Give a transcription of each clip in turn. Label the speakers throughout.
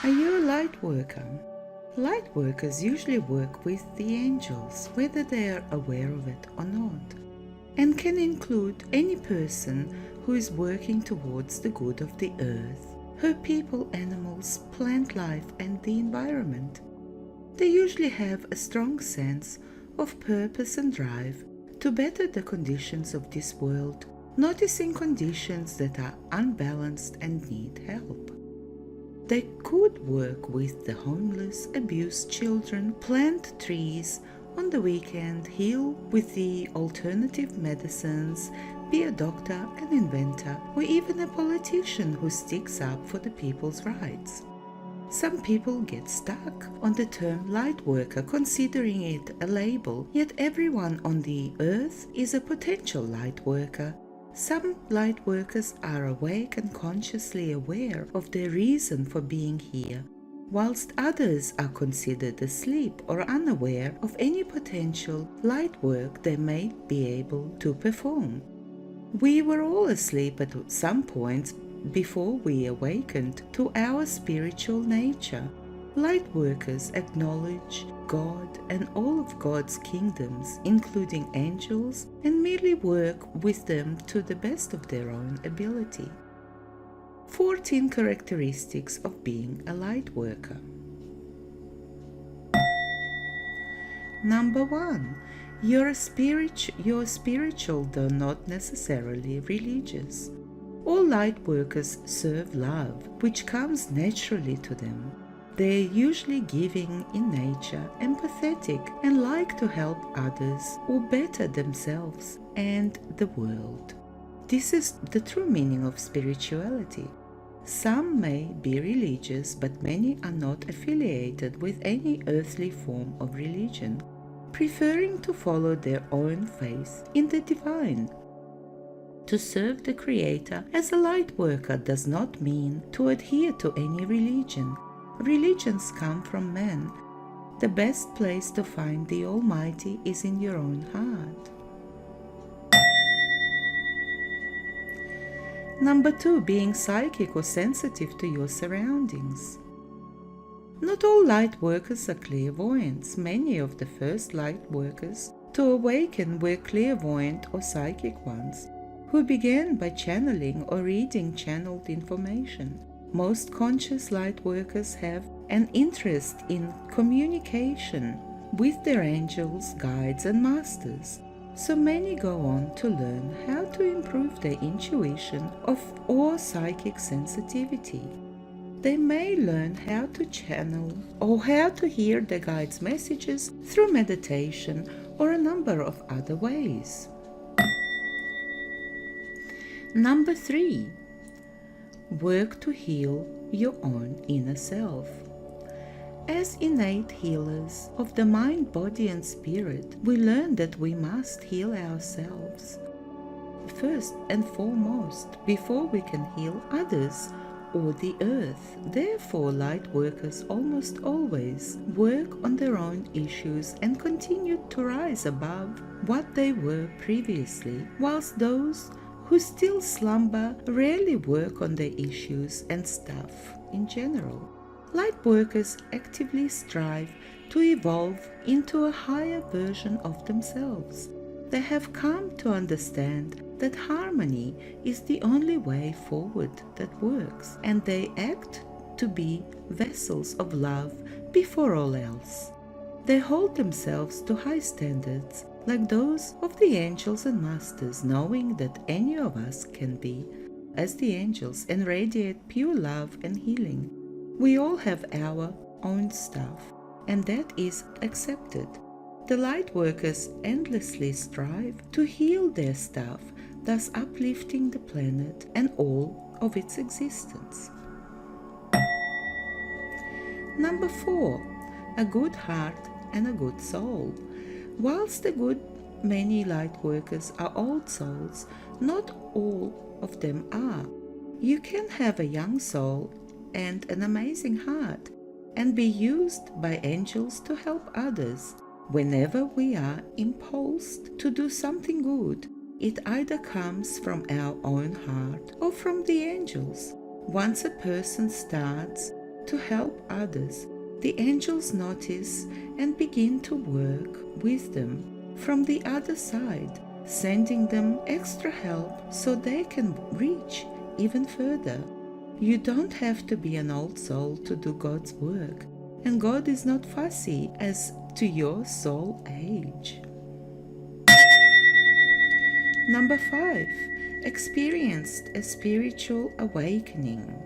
Speaker 1: Are you a light worker? Light workers usually work with the angels, whether they are aware of it or not, and can include any person who is working towards the good of the earth, her people, animals, plant life, and the environment. They usually have a strong sense of purpose and drive to better the conditions of this world, noticing conditions that are unbalanced and need help. They could work with the homeless, abused children, plant trees, on the weekend heal with the alternative medicines, be a doctor, an inventor, or even a politician who sticks up for the people's rights. Some people get stuck on the term light worker, considering it a label, yet everyone on the earth is a potential light worker. Some light workers are awake and consciously aware of their reason for being here, whilst others are considered asleep or unaware of any potential light work they may be able to perform. We were all asleep at some point before we awakened to our spiritual nature. Light workers acknowledge God and all of God's kingdoms, including angels, and merely work with them to the best of their own ability. 14 characteristics of being a light worker. Number 1. You're spiritual, though not necessarily religious. All light workers serve love, which comes naturally to them. They're usually giving in nature, empathetic, and like to help others or better themselves and the world. This is the true meaning of spirituality. Some may be religious, but many are not affiliated with any earthly form of religion, preferring to follow their own faith in the divine. To serve the Creator as a light worker does not mean to adhere to any religion. Religions come from men. The best place to find the Almighty is in your own heart. Number 2, being psychic or sensitive to your surroundings. Not all light workers are clairvoyants. Many of the first light workers to awaken were clairvoyant or psychic ones, who began by channeling or reading channeled information. Most conscious light workers have an interest in communication with their angels, guides, and masters. So many go on to learn how to improve their intuition or psychic sensitivity. They may learn how to channel or how to hear their guides' messages through meditation or a number of other ways. Number 3. Work to heal your own inner self. As innate healers of the mind, body, and spirit, we learn that we must heal ourselves first and foremost before we can heal others or the earth. Therefore, light workers almost always work on their own issues and continue to rise above what they were previously, whilst those who still slumber rarely work on their issues and stuff in general. Light workers actively strive to evolve into a higher version of themselves. They have come to understand that harmony is the only way forward that works, and they act to be vessels of love before all else. They hold themselves to high standards like those of the angels and masters, knowing that any of us can be as the angels and radiate pure love and healing. We all have our own stuff, and that is accepted. The light workers endlessly strive to heal their stuff, thus uplifting the planet and all of its existence. Number 4. A good heart and a good soul. Whilst a good many light workers are old souls, not all of them are. You can have a young soul and an amazing heart, and be used by angels to help others. Whenever we are impulsed to do something good, it either comes from our own heart or from the angels. Once a person starts to help others, the angels notice and begin to work with them from the other side, sending them extra help so they can reach even further. You don't have to be an old soul to do God's work, and God is not fussy as to your soul age. Number 5. Experienced a spiritual awakening.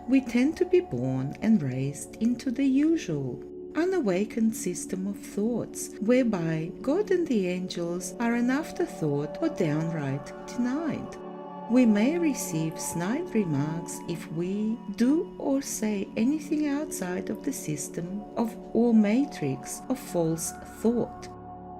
Speaker 1: We tend to be born and raised into the usual, unawakened system of thoughts, whereby God and the angels are an afterthought or downright denied. We may receive snide remarks if we do or say anything outside of the system of or matrix of false thought.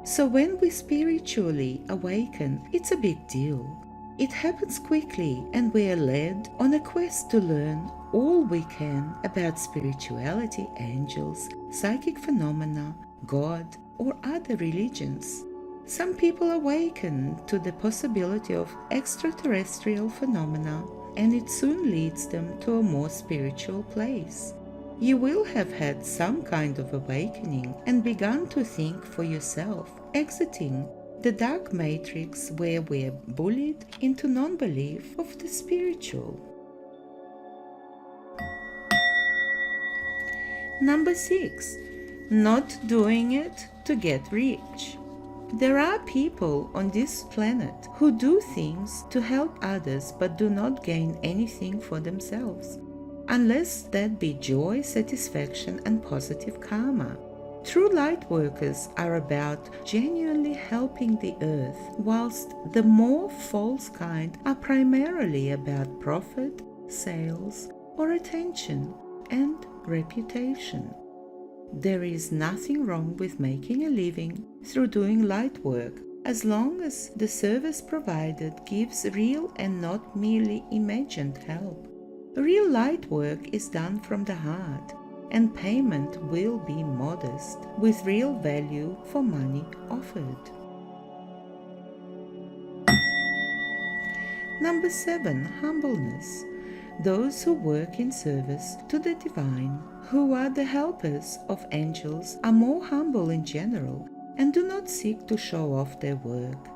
Speaker 1: So when we spiritually awaken, it's a big deal. It happens quickly, and we are led on a quest to learn all we can about spirituality, angels, psychic phenomena, God, or other religions. Some people awaken to the possibility of extraterrestrial phenomena, and it soon leads them to a more spiritual place. You will have had some kind of awakening and begun to think for yourself, exiting the dark matrix where we're bullied into non-belief of the spiritual. Number 6. Not doing it to get rich. There are people on this planet who do things to help others but do not gain anything for themselves, unless that be joy, satisfaction, and positive karma. True lightworkers are about genuinely helping the earth, whilst the more false kind are primarily about profit, sales, or attention and reputation. There is nothing wrong with making a living through doing light work, as long as the service provided gives real and not merely imagined help. Real light work is done from the heart, and payment will be modest, with real value for money offered. Number 7. Humbleness. Those who work in service to the divine, who are the helpers of angels, are more humble in general and do not seek to show off their work.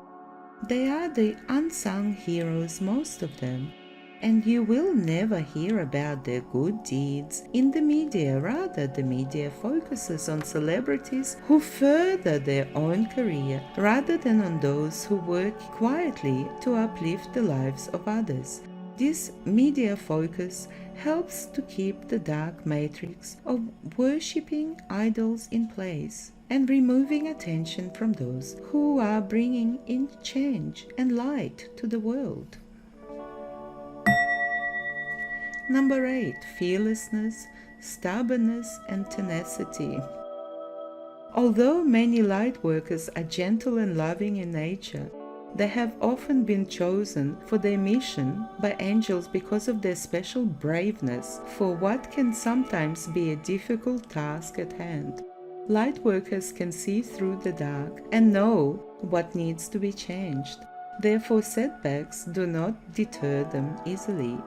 Speaker 1: They are the unsung heroes, most of them, and you will never hear about their good deeds in the media. Rather, the media focuses on celebrities who further their own career rather than on those who work quietly to uplift the lives of others. This media focus helps to keep the dark matrix of worshipping idols in place and removing attention from those who are bringing in change and light to the world. Number 8. Fearlessness, stubbornness, and tenacity. Although many lightworkers are gentle and loving in nature, they have often been chosen for their mission by angels because of their special braveness for what can sometimes be a difficult task at hand. Lightworkers can see through the dark and know what needs to be changed. Therefore, setbacks do not deter them easily.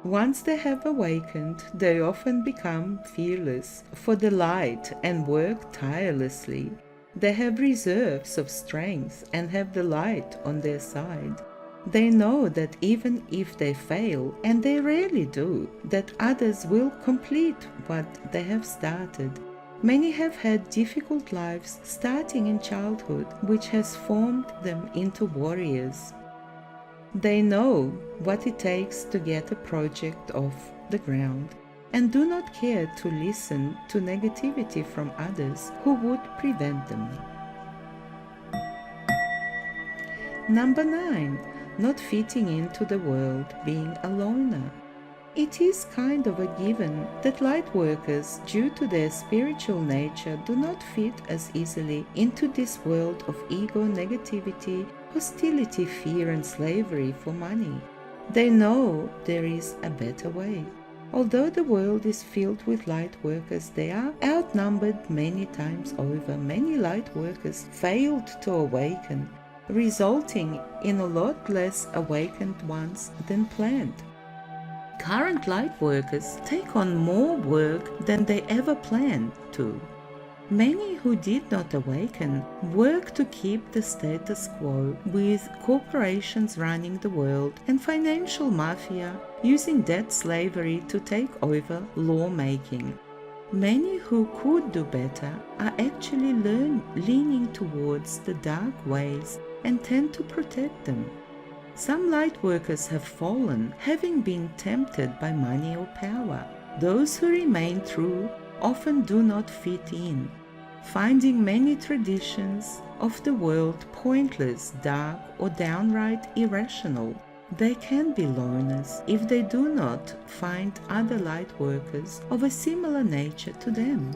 Speaker 1: Once they have awakened, they often become fearless for the light and work tirelessly. They have reserves of strength and have the light on their side. They know that even if they fail, and they rarely do, that others will complete what they have started. Many have had difficult lives starting in childhood, which has formed them into warriors. They know what it takes to get a project off the ground and do not care to listen to negativity from others who would prevent them. Number 9. Not fitting into the world, being a loner. It is kind of a given that lightworkers, due to their spiritual nature, do not fit as easily into this world of ego, negativity, hostility, fear, and slavery for money. They know there is a better way. Although the world is filled with lightworkers, they are outnumbered many times over. Many lightworkers failed to awaken, resulting in a lot less awakened ones than planned. Current Lightworkers take on more work than they ever planned to. Many who did not awaken work to keep the status quo, with corporations running the world and financial mafia using debt slavery to take over lawmaking. Many who could do better are actually leaning towards the dark ways and tend to protect them. Some Lightworkers have fallen, having been tempted by money or power. Those who remain true often do not fit in, finding many traditions of the world pointless, dark, or downright irrational. They can be loners if they do not find other Lightworkers of a similar nature to them.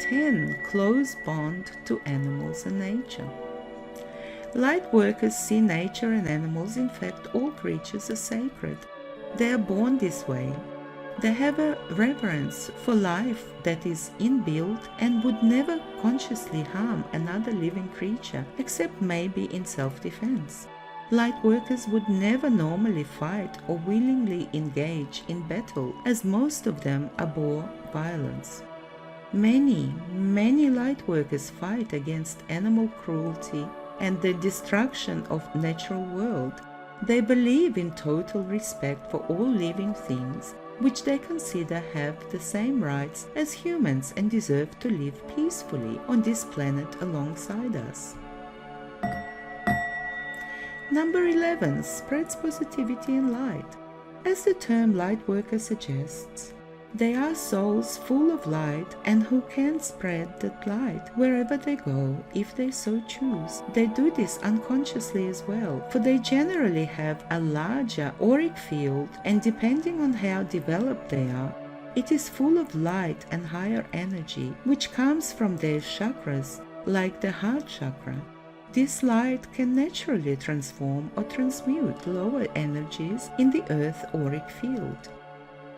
Speaker 1: 10. Close bond to animals and nature. Lightworkers see nature and animals, in fact all creatures, as sacred. They are born this way. They have a reverence for life that is inbuilt and would never consciously harm another living creature, except maybe in self-defense. Lightworkers would never normally fight or willingly engage in battle, as most of them abhor violence. Many Lightworkers fight against animal cruelty and the destruction of natural world. They believe in total respect for all living things, which they consider have the same rights as humans and deserve to live peacefully on this planet alongside us. Number 11 spreads positivity and light. As the term Lightworker suggests, they are souls full of light and who can spread that light wherever they go if they so choose. They do this unconsciously as well, for they generally have a larger auric field, and depending on how developed they are, it is full of light and higher energy, which comes from their chakras, like the heart chakra. This light can naturally transform or transmute lower energies in the earth auric field.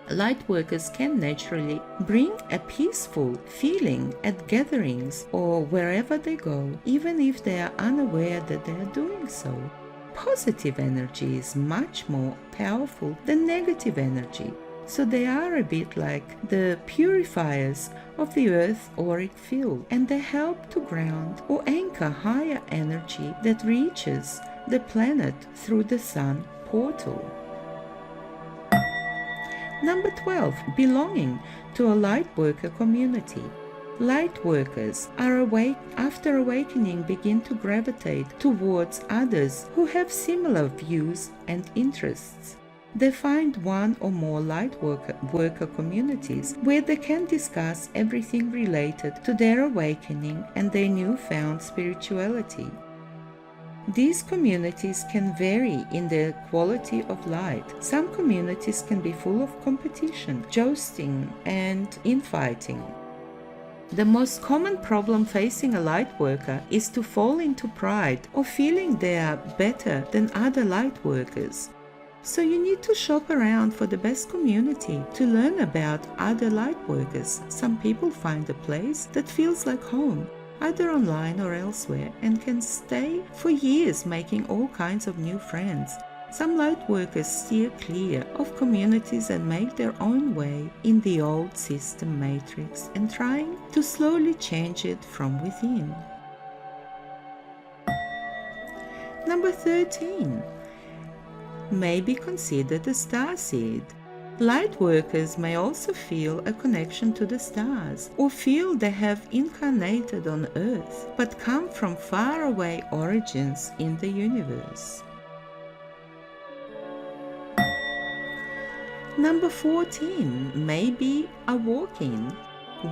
Speaker 1: Lightworkers can naturally bring a peaceful feeling at gatherings or wherever they go, even if they are unaware that they are doing so. Positive energy is much more powerful than negative energy, so they are a bit like the purifiers of the earth auric field, and they help to ground or anchor higher energy that reaches the planet through the sun portal. Number 12. Belonging to a Lightworker community. Lightworkers after awakening begin to gravitate towards others who have similar views and interests. They find one or more Lightworker communities where they can discuss everything related to their awakening and their newfound spirituality. These communities can vary in their quality of light. Some communities can be full of competition, jousting, and infighting. The most common problem facing a Lightworker is to fall into pride or feeling they are better than other Lightworkers. So you need to shop around for the best community to learn about other Lightworkers. Some people find a place that feels like home, either online or elsewhere, and can stay for years making all kinds of new friends. Some Lightworkers steer clear of communities and make their own way in the old system matrix and trying to slowly change it from within. Number 13. May be considered a starseed. Lightworkers may also feel a connection to the stars, or feel they have incarnated on Earth, but come from faraway origins in the universe. Number 14 may be a walk-in.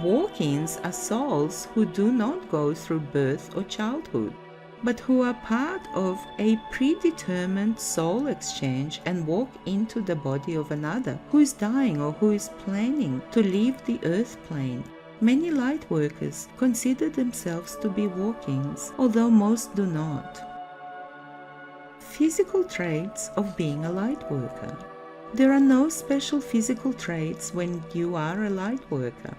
Speaker 1: Walk-ins are souls who do not go through birth or childhood, but who are part of a predetermined soul exchange and walk into the body of another who is dying or who is planning to leave the earth plane. Many Lightworkers consider themselves to be walk-ins, although most do not. Physical traits of being a Lightworker. There are no special physical traits when you are a Lightworker,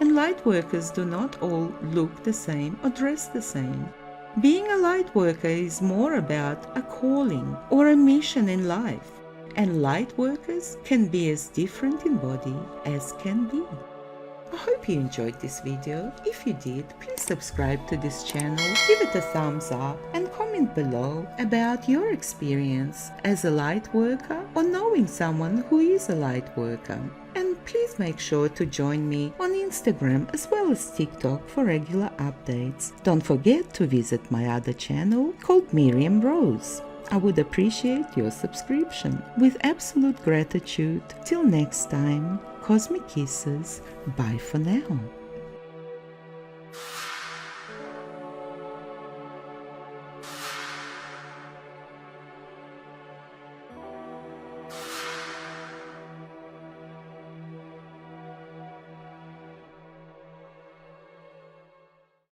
Speaker 1: and Lightworkers do not all look the same or dress the same. Being a Lightworker is more about a calling or a mission in life. and Lightworkers can be as different in body as can be. I hope you enjoyed this video. If you did, please subscribe to this channel, give it a thumbs up, and comment below about your experience as a Lightworker or knowing someone who is a Lightworker. And please make sure to join me on Instagram as well as TikTok for regular updates. Don't forget to visit my other channel called Miriam Rose. I would appreciate your subscription. With absolute gratitude. Till next time, cosmic kisses. Bye for now.